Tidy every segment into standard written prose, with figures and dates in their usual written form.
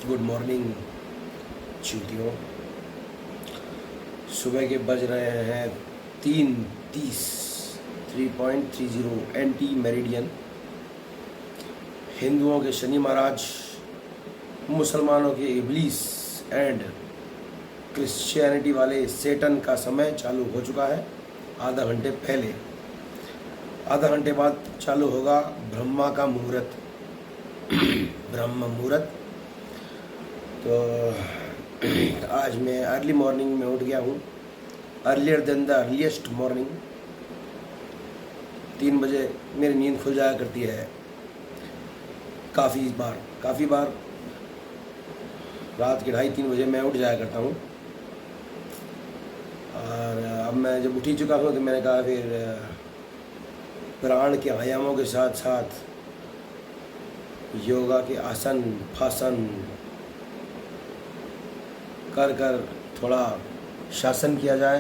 Good morning चूतियों। सुबह के बज रहे हैं 3:30 3.30 एंटी मेरिडियन। हिंदुओं के शनि महाराज, मुसलमानों के इब्लीस एंड क्रिश्चियनिटी वाले सेटन का समय चालू हो चुका है। आधा घंटे पहले, आधा घंटे बाद चालू होगा ब्रह्मा का मुहूर्त ब्रह्म मुहूर्त। तो आज मैं अर्ली मॉर्निंग में उठ गया हूँ, earlier than the earliest morning. 3 बजे मेरी नींद खुल जाया करती है काफ़ी बार रात के 2:30-3 बजे मैं उठ जाया करता हूँ। और अब मैं जब उठ ही चुका हूँ तो मैंने कहा फिर प्राण के आयामों के साथ साथ योगा के आसन फासन कर थोड़ा शासन किया जाए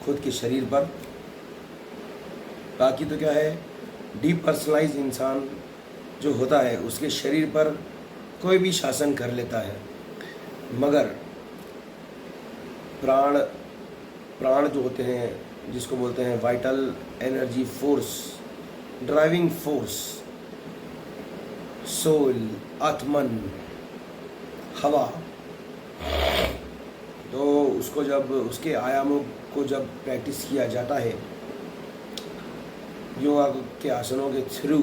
खुद के शरीर पर। बाकी तो क्या है, डीपर्सनलाइज इंसान जो होता है उसके शरीर पर कोई भी शासन कर लेता है, मगर प्राण जो होते हैं, जिसको बोलते हैं vital energy force, driving force, soul, atman, हवा, तो उसको जब उसके आयामों को जब प्रैक्टिस किया जाता है योगा के आसनों के थ्रू,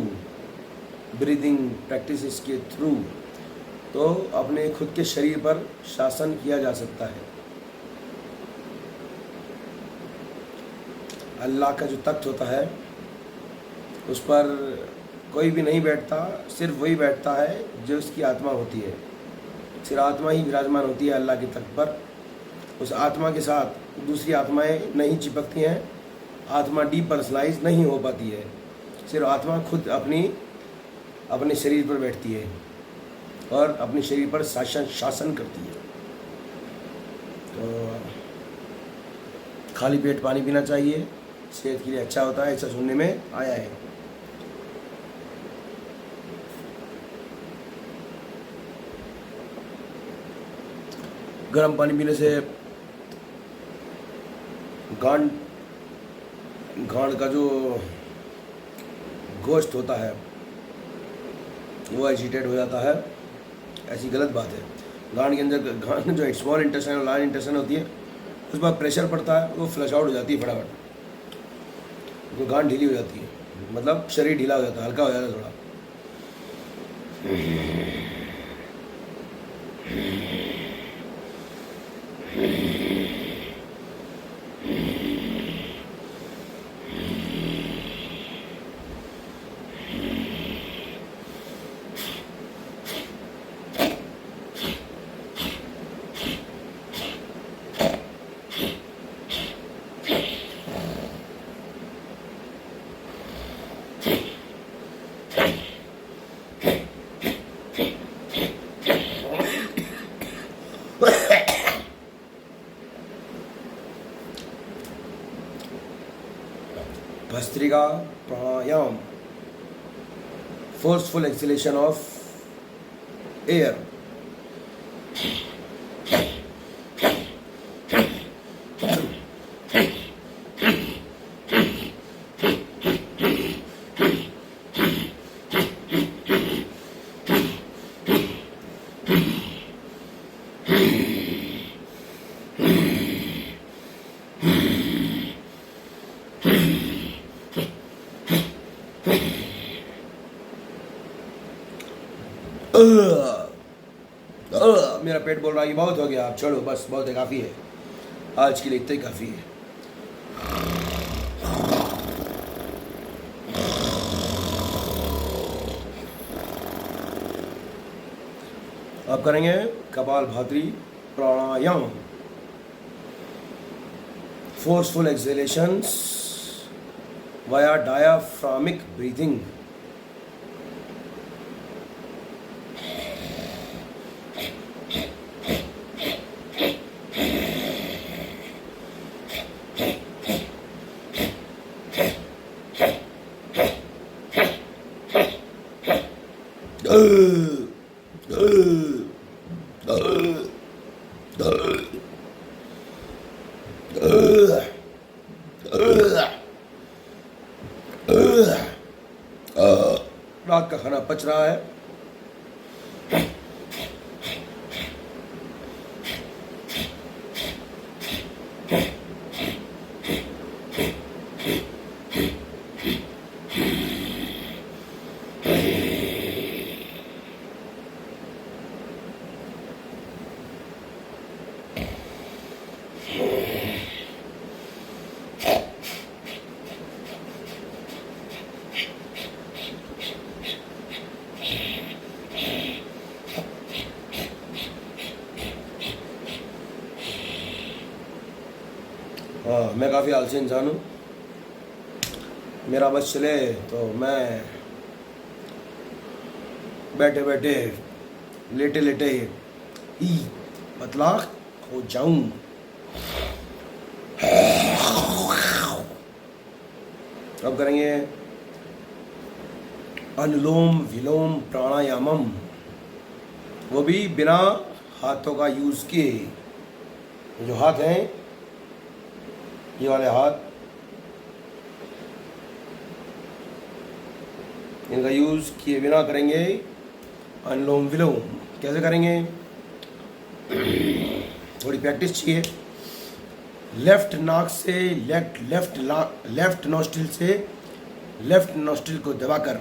ब्रीदिंग प्रैक्टिसेस के थ्रू, तो अपने खुद के शरीर पर शासन किया जा सकता है। अल्लाह का जो तख्त होता है उस पर कोई भी नहीं बैठता, सिर्फ वही बैठता है जो उसकी आत्मा होती है। सिर्फ आत्मा ही विराजमान होती है अल्लाह के तख्त पर। उस आत्मा के साथ दूसरी आत्माएं नहीं चिपकती हैं, आत्मा डीपर्सनलाइज नहीं हो पाती है। सिर्फ आत्मा खुद अपने शरीर पर बैठती है और अपने शरीर पर शासन करती है। तो खाली पेट पानी पीना चाहिए, सेहत के लिए अच्छा होता है, ऐसा सुनने में आया है। गर्म पानी पीने से गांड का जो गोश्त होता है वो एजिटेट हो जाता है। ऐसी गलत बात है। गांड के अंदर गांड जो स्मॉल इंटेस्टाइन और लार्ज इंटेस्टाइन होती है उस पर प्रेशर पड़ता है, वो फ्लश आउट हो जाती है फटाफट। वो गांड ढीली हो जाती है, मतलब शरीर ढीला हो जाता है, हल्का हो जाता है थोड़ा। भस्त्रिका प्राणायाम, forceful exhalation of air. मेरा पेट बोल रहा है कि बहुत हो गया, आप छोड़ो, बस बहुत है, काफ़ी है आज के लिए, इतना ही काफ़ी है। अब करेंगे कपालभाति प्राणायाम, फोर्सफुल एक्सहेलेशंस वाया डायाफ्रामिक ब्रीथिंग। रात का खाना पच रहा है। हाँ, मैं काफ़ी आलसी इंसान हूँ। मेरा बस चले तो मैं बैठे बैठे लेटे लेटे ही पतला हो जाऊं। अब करेंगे अनुलोम विलोम प्राणायामम, वो भी बिना हाथों का यूज़ किए। ये जो हाथ हैं, ये वाले हाथ, इनका यूज़ किए बिना करेंगे अनुलोम विलोम। कैसे करेंगे? थोड़ी प्रैक्टिस चाहिए। लेफ्ट नाक से लेफ्ट नोस्ट्रिल से लेफ्ट नोस्ट्रिल को दबाकर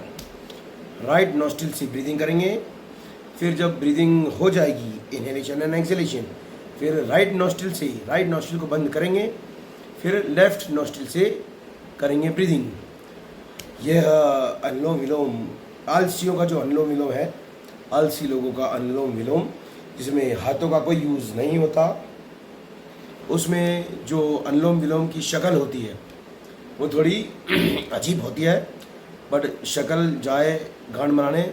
राइट नोस्ट्रिल से ब्रीदिंग करेंगे। फिर जब ब्रीदिंग हो जाएगी, इनहेलेशन एंड एक्सहेलेशन, फिर राइट नोस्ट्रिल से राइट नोस्ट्रिल को बंद करेंगे, फिर लेफ्ट नोस्ट्रिल से करेंगे ब्रीदिंग। यह अनुलोम विलोम आलसियों का जो अनुलोम विलोम है, आलसी लोगों का अनुलोम विलोम, जिसमें हाथों का कोई यूज़ नहीं होता। उसमें जो अनुलोम विलोम की शक्ल होती है वो थोड़ी अजीब होती है, बट शक्ल जाए गांड बनाने।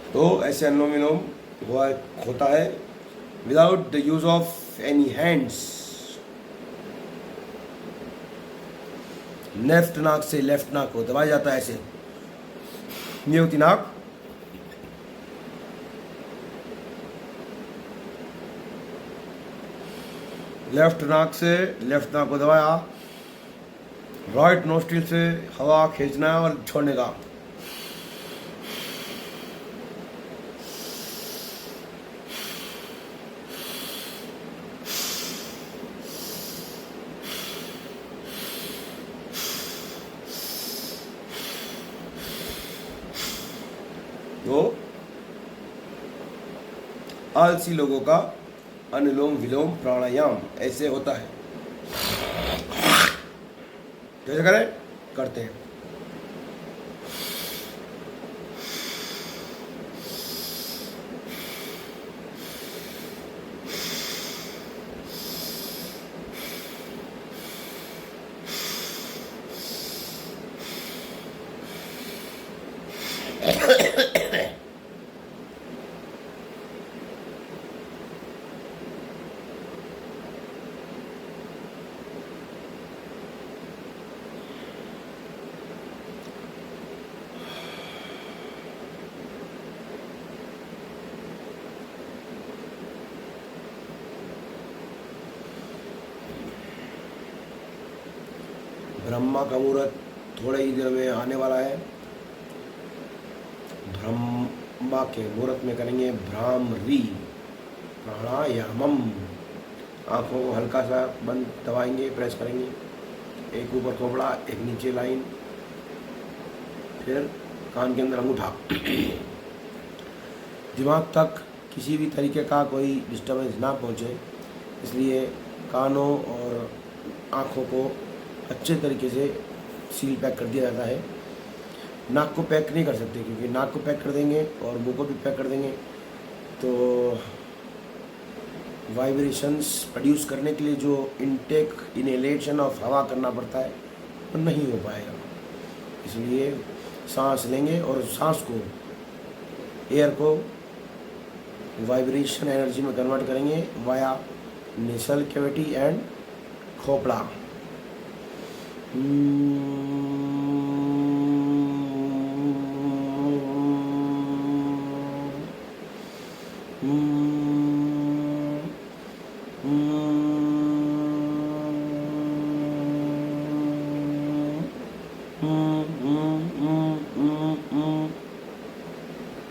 तो ऐसे अनुलोम विलोम हुआ होता है without the use of any hands. Left नाक से लेफ्ट नाक को दबाया जाता है। ऐसे ये होती नाक, लेफ्ट नाक से लेफ्ट नाक को दबाया, राइट नोस्ट्रिल से हवा खींचना है और छोड़ने का। तो आलसी लोगों का अनुलोम विलोम प्राणायाम ऐसे होता है। कैसे करें? करते हैं। ब्रह्मा का मुहूर्त थोड़े ही देर में आने वाला है। ब्रह्मा के मुहूर्त में करेंगे भ्रामरी प्राणायामम। आँखों को हल्का सा बंद दबाएंगे, प्रेस करेंगे, एक ऊपर खोपड़ा, एक नीचे लाइन, फिर कान के अंदर अंगूठा। दिमाग तक किसी भी तरीके का कोई डिस्टर्बेंस ना पहुँचे, इसलिए कानों और आँखों को अच्छे तरीके से सील पैक कर दिया जाता है। नाक को पैक नहीं कर सकते, क्योंकि नाक को पैक कर देंगे और मुंह को भी पैक कर देंगे तो वाइब्रेशंस प्रोड्यूस करने के लिए जो इनटेक इनहेलेशन ऑफ हवा करना पड़ता है वो नहीं हो पाएगा। इसलिए सांस लेंगे और सांस को, एयर को वाइब्रेशन एनर्जी में कन्वर्ट करेंगे वाया नेसल कैविटी एंड खोपड़ा।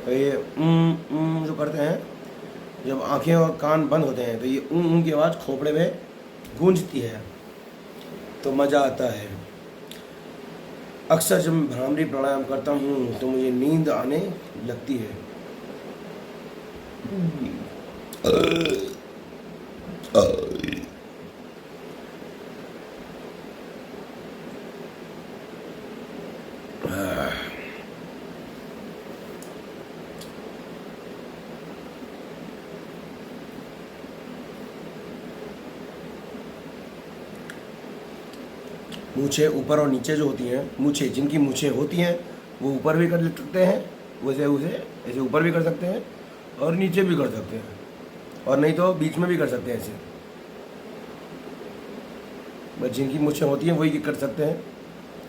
तो ये जो करते हैं, जब आंखें और कान बंद होते हैं तो ये की आवाज़ खोपड़े में गूंजती है, तो मज़ा आता है। अक्सर जब मैं भ्रामरी प्राणायाम करता हूँ तो मुझे नींद आने लगती है। मूछें ऊपर और नीचे जो होती हैं, मूछें जिनकी मूछें होती हैं वो ऊपर भी कर सकते हैं, वैसे उसे ऐसे ऊपर भी कर सकते हैं और नीचे भी कर सकते हैं, और नहीं तो बीच में भी कर सकते हैं ऐसे। बस जिनकी मूछें होती हैं वही कर सकते हैं,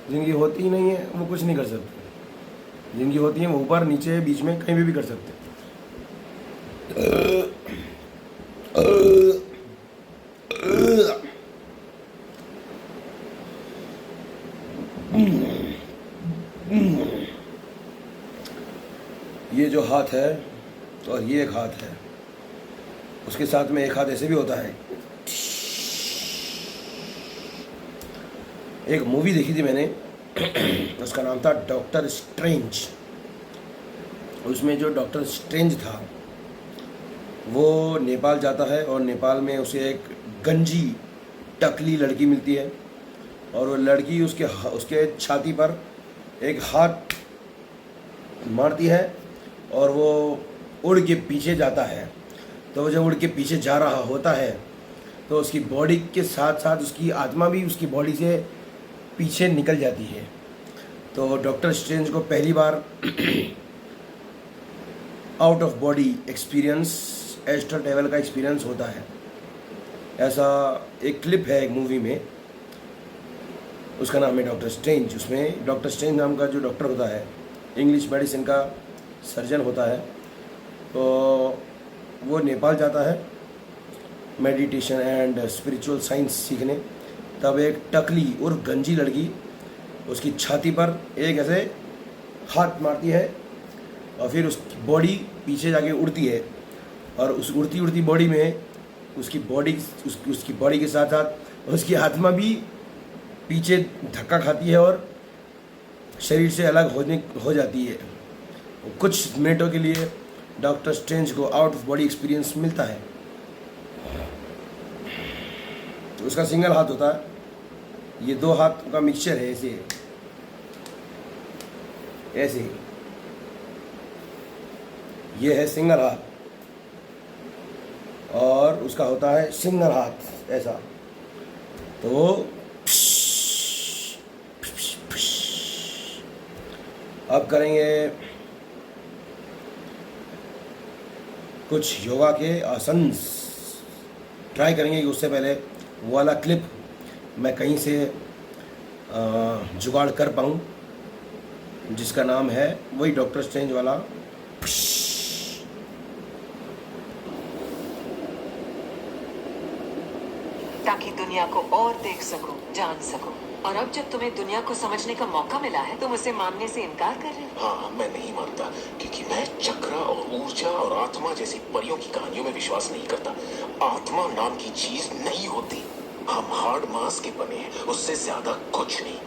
जिनकी होती ही नहीं है वो कुछ नहीं कर सकते। जिनकी होती हैं वो ऊपर नीचे बीच में कहीं भी कर सकते हैं। ये जो हाथ है और ये एक हाथ है, उसके साथ में एक हाथ ऐसे भी होता है। एक मूवी देखी थी मैंने, उसका नाम था डॉक्टर स्ट्रेंज। उसमें जो डॉक्टर स्ट्रेंज था वो नेपाल जाता है और नेपाल में उसे एक गंजी टकली लड़की मिलती है, और वो लड़की उसके छाती पर एक हाथ मारती है और वो उड़ के पीछे जाता है। तो वो जब उड़ के पीछे जा रहा होता है तो उसकी बॉडी के साथ साथ उसकी आत्मा भी उसकी बॉडी से पीछे निकल जाती है। तो डॉक्टर स्ट्रेंज को पहली बार out of body experience, astral travel का एक्सपीरियंस होता है। ऐसा एक क्लिप है एक मूवी में, उसका नाम है डॉक्टर स्ट्रेंज। उसमें डॉक्टर स्ट्रेंज नाम का जो डॉक्टर होता है, इंग्लिश मेडिसिन का सर्जन होता है, तो वो नेपाल जाता है मेडिटेशन एंड स्पिरिचुअल साइंस सीखने। तब एक टकली और गंजी लड़की उसकी छाती पर एक ऐसे हाथ मारती है और फिर उसकी बॉडी पीछे जाके उड़ती है, और उस उड़ती उड़ती बॉडी में उसकी बॉडी के साथ साथ उसकी आत्मा भी पीछे धक्का खाती है और शरीर से अलग हो जाती है। कुछ मिनटों के लिए डॉक्टर स्ट्रेंज को आउट ऑफ बॉडी एक्सपीरियंस मिलता है। तो उसका सिंगल हाथ होता है, ये दो हाथ का मिक्सचर है, ऐसे ऐसे ये है सिंगल हाथ, और उसका होता है सिंगल हाथ ऐसा। तो वो अब करेंगे कुछ योगा के आसन्स, ट्राई करेंगे कि उससे पहले वो वाला क्लिप मैं कहीं से जुगाड़ कर पाऊँ, जिसका नाम है वही डॉक्टर स्ट्रेंज वाला। ताकि दुनिया को और देख सको, जान सको। और अब जब तुम्हें दुनिया को समझने का मौका मिला है, तुम उसे मानने से इनकार कर रहे हो? हाँ, मैं नहीं मानता, क्योंकि मैं चक्र और ऊर्जा और आत्मा जैसी परियों की कहानियों में विश्वास नहीं करता। आत्मा नाम की चीज नहीं होती। हम हार्ड मास के बने हैं, उससे ज्यादा कुछ नहीं।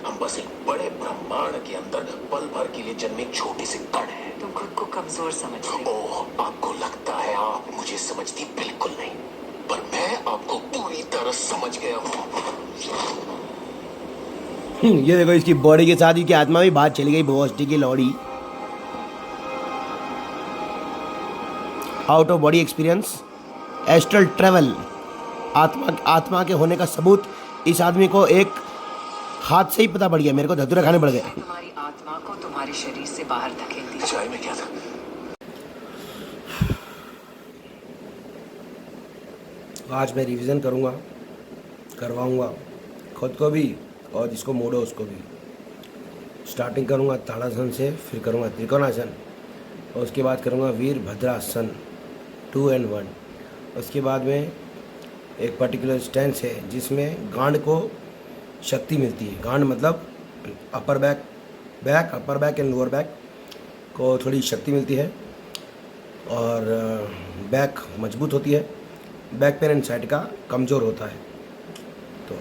हम बस एक बड़े ब्रह्मांड के अंदर पल भर के लिए जन्मे छोटे से कण हैं। तुम खुद को कमजोर समझते हो। ओह, आपको लगता है आप मुझे समझती बिल्कुल नहीं, पर मैं आपको पूरी तरह समझ गया हूँ। ये देखो, इसकी बॉडी के साथ इसकी आत्मा भी बात चली गई। भोस्टी की लौड़ी, out of body experience astral travel, आत्मा के होने का सबूत इस आदमी को एक हाथ से ही पता पड़ गया, मेरे को धतूरे खाने पड़ गए। तुम्हारी आत्मा को तुम्हारे शरीर से बाहर धकेल दिया। चाय में क्या था? आज मैं रिवीजन करूँगा, करवाऊँगा खुद को भी और जिसको मोड़ो उसको भी। स्टार्टिंग करूँगा ताड़ासन से, फिर करूँगा त्रिकोणासन, और उसके बाद करूँगा वीरभद्रासन 2 and 1। उसके बाद में एक पर्टिकुलर स्टैंस है जिसमें गांड को शक्ति मिलती है। गांड मतलब upper back and lower back को थोड़ी शक्ति मिलती है, और बैक मजबूत होती है, बैक पेन एंड साइड का कमज़ोर होता है। तो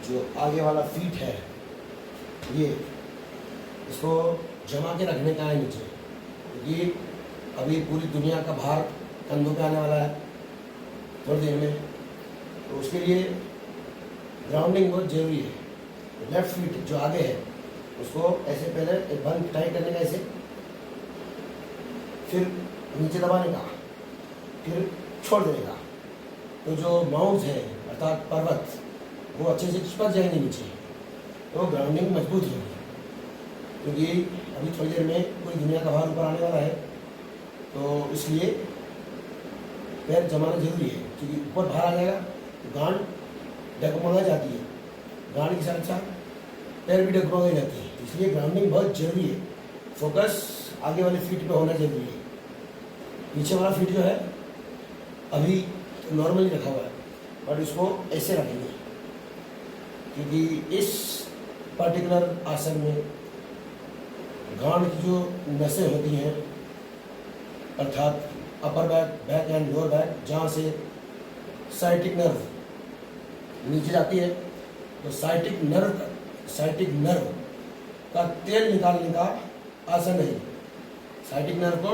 जो आगे वाला फीट है ये इसको जमा के रखने का है नीचे, क्योंकि अभी पूरी दुनिया का भार कंधों पे आने वाला है थोड़ी देर में, तो उसके लिए ग्राउंडिंग बहुत जरूरी है। लेफ्ट फीट जो आगे है उसको ऐसे पहले एक बंद टाइट करने का, ऐसे फिर नीचे दबाने का, फिर छोड़ देने का, तो जो माउंट है अर्थात पर्वत वो अच्छे से चिपक जाएंगे नीचे, तो ग्राउंडिंग मजबूत होगी। क्योंकि अभी थोड़ी देर में पूरी दुनिया का भार ऊपर आने वाला है, तो इसलिए पैर जमाना जरूरी है। क्योंकि ऊपर भार आ जाएगा तो गांड डगमगा जाती है, गांड के साथ साथ पैर भी डगमगा जाती है, इसलिए ग्राउंडिंग बहुत जरूरी है। फोकस आगे वाले फीट पे होना जरूरी है। पीछे वाला फीट जो है अभी तो नॉर्मली रखा हुआ है, बट इसको ऐसे रखेंगे क्योंकि इस पर्टिकुलर आसन में गांड की जो नसें होती हैं अर्थात upper back and lower back, जहाँ से साइटिक नर्व नीचे जाती है, तो साइटिक नर्व का तेल निकालने का आसन है। साइटिक नर्व को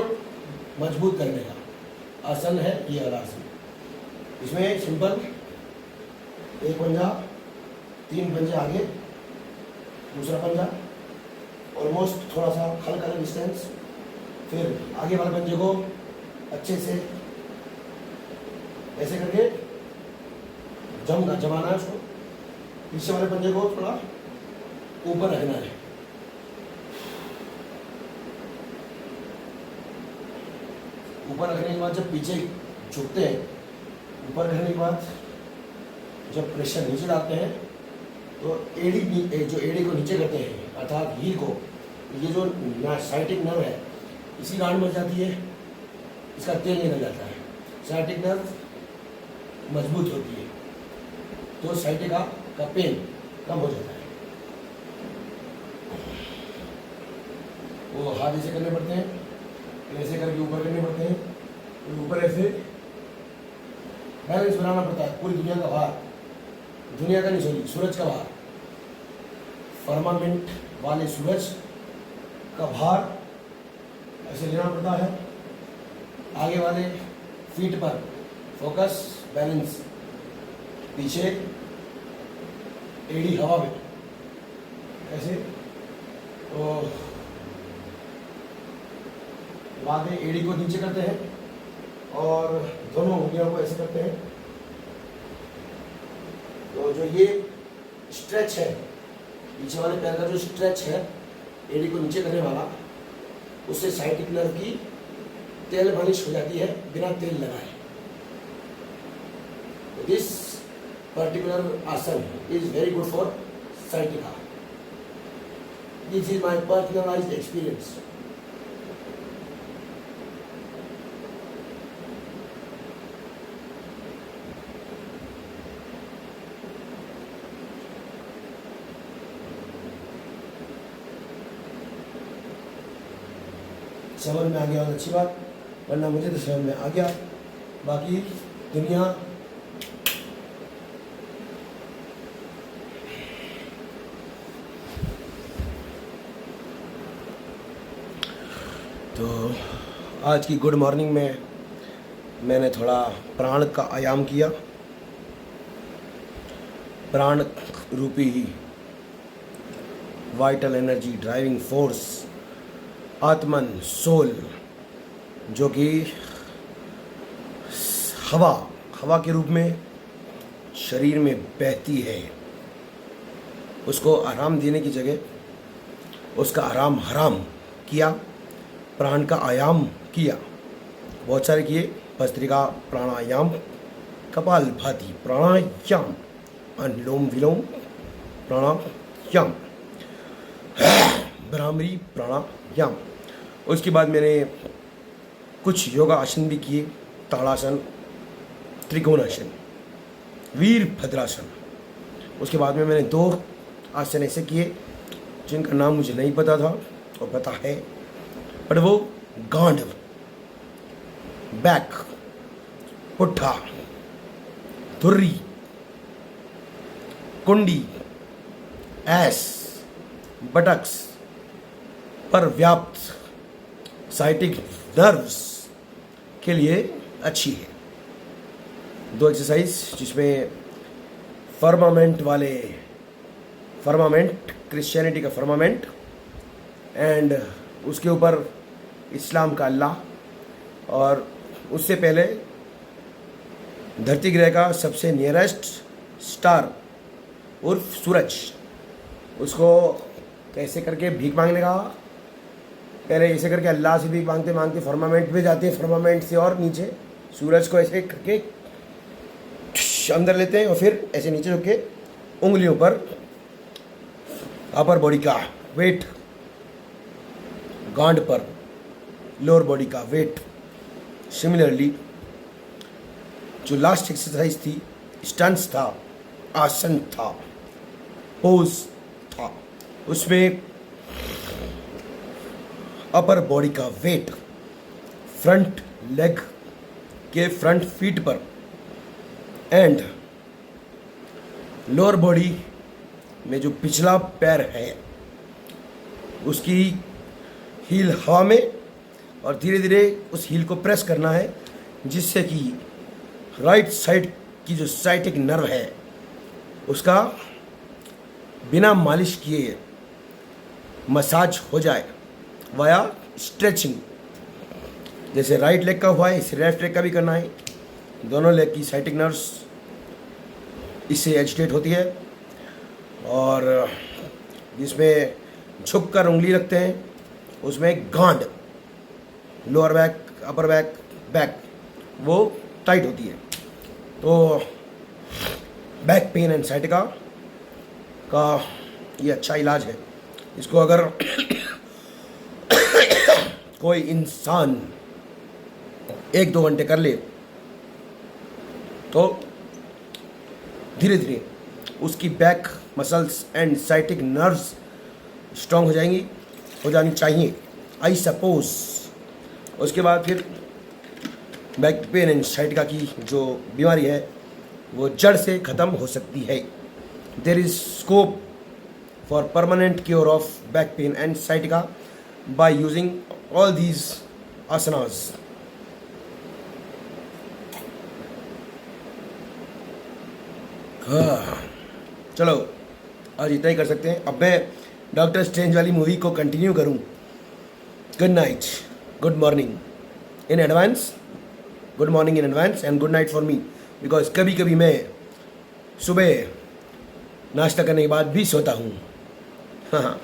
मजबूत करने का आसन है ये वाला आसन। इसमें सिंपल एक पंजा, 3 पंजे आगे, दूसरा पंजा ऑलमोस्ट थोड़ा सा हल्का डिस्टेंस, फिर आगे वाले पंजे को अच्छे से ऐसे करके जमाना है उसको, पीछे वाले पंजे को थोड़ा ऊपर रखना है। ऊपर रखने के बाद जब पीछे झुकते हैं, ऊपर रखने के बाद जब प्रेशर नीचे लाते हैं तो जो एड़ी को नीचे करते हैं अर्थात हील को, ये जो साइटिक नर्व है इसी गांड में जाती है, इसका तेल निकल जाता है। साइटिक नर्व मजबूत होती है तो साइटिका का पेन कम हो जाता है। वो हाथ ऐसे करने पड़ते हैं, ऐसे करके ऊपर करने पड़ते हैं, तो ऊपर ऐसे बैलेंस बनाना पड़ता है। पूरी दुनिया का भार, दुनिया का नहीं सॉरी सूरज का भार, फर्मामेंट वाले सूरज का भार ऐसे लेना पड़ता है। आगे वाले फीट पर फोकस बैलेंस, पीछे एड़ी हवा में ऐसे, तो बाद में एड़ी को नीचे करते हैं और दोनों उंगलियों को ऐसे करते हैं। तो जो ये स्ट्रेच है, पीछे वाले पैर का जो स्ट्रेच है एड़ी को नीचे करने वाला, उससे साइटिक नर्व की तेल मालिश हो जाती है बिना तेल लगाए। दिस पर्टिकुलर आसन is very good for sciatica. This is my personalised experience. समझ में आ गया और अच्छी बात, वरना मुझे तो समझ में आ गया। बाकी दुनिया तो आज की गुड मॉर्निंग में मैंने थोड़ा प्राण का आयाम किया। प्राण रूपी वाइटल एनर्जी, ड्राइविंग फोर्स, आत्मन, सोल, जो कि हवा के रूप में शरीर में बहती है, उसको आराम देने की जगह उसका आराम हराम किया, प्राण का आयाम किया, बहुत सारे किए। भस्त्रिका प्राणायाम, कपालभाति प्राणायाम, अनुलोम विलोम प्राणायाम, भ्रामरी प्राणायाम। उसके बाद मैंने कुछ योगा आसन भी किए, ताड़ासन, त्रिकोणासन, वीरभद्रासन। उसके बाद में मैंने 2 आसन ऐसे किए जिनका नाम मुझे नहीं पता था और पता है, पर वो गांड, बैक, पुट्ठा, धुर्री, कुंडी, एस, बटक्स पर व्याप्त साइटिक नर्व्स के लिए अच्छी है। 2 एक्सरसाइज जिसमें फर्मामेंट, क्रिश्चियनिटी का फर्मामेंट एंड उसके ऊपर इस्लाम का अल्लाह, और उससे पहले धरती ग्रह का सबसे नियरेस्ट स्टार उर्फ सूरज, उसको कैसे करके भीख मांगने का, पहले ऐसे करके अल्लाह से भीख मांगते मांगते फर्मामेंट पे जाते हैं, फर्मामेंट से और नीचे सूरज को ऐसे करके अंदर लेते हैं और फिर ऐसे नीचे झुक के उंगलियों पर अपर बॉडी का वेट, गांड पर लोअर बॉडी का वेट। सिमिलरली जो लास्ट एक्सरसाइज थी, स्टंस था, आसन था, पोज था, उसमें अपर बॉडी का वेट फ्रंट लेग के फ्रंट फीट पर एंड लोअर बॉडी में जो पिछला पैर है उसकी हील हवा में और धीरे धीरे उस हील को प्रेस करना है, जिससे कि राइट साइड की जो साइटिक नर्व है उसका बिना मालिश किए मसाज हो जाए वाया स्ट्रेचिंग। जैसे राइट लेग का हुआ है, इसे लेफ्ट लेग का भी करना है। दोनों लेग की साइटिक नर्व्स इससे एजिटेट होती है और जिसमें झुककर उंगली रखते हैं उसमें गांड, lower back, upper back, back वो टाइट होती है। तो बैक पेन एंड साइटिका का ये अच्छा इलाज है। इसको अगर कोई इंसान 1-2 घंटे कर ले तो धीरे धीरे उसकी back muscles and sciatic nerves strong हो जानी चाहिए, आई सपोज। उसके बाद फिर बैक पेन एंड साइटिका की जो बीमारी है वो जड़ से ख़त्म हो सकती है। There is scope for permanent cure of back pain and sciatica by using all these asanas. चलो आज इतना ही कर सकते हैं। अब मैं डॉक्टर स्ट्रेंज वाली मूवी को कंटिन्यू करूं। Good night, good morning in advance, good morning in advance and good night for me, because कभी कभी मैं सुबह नाश्ता करने के बाद भी सोता हूँ। हाँ।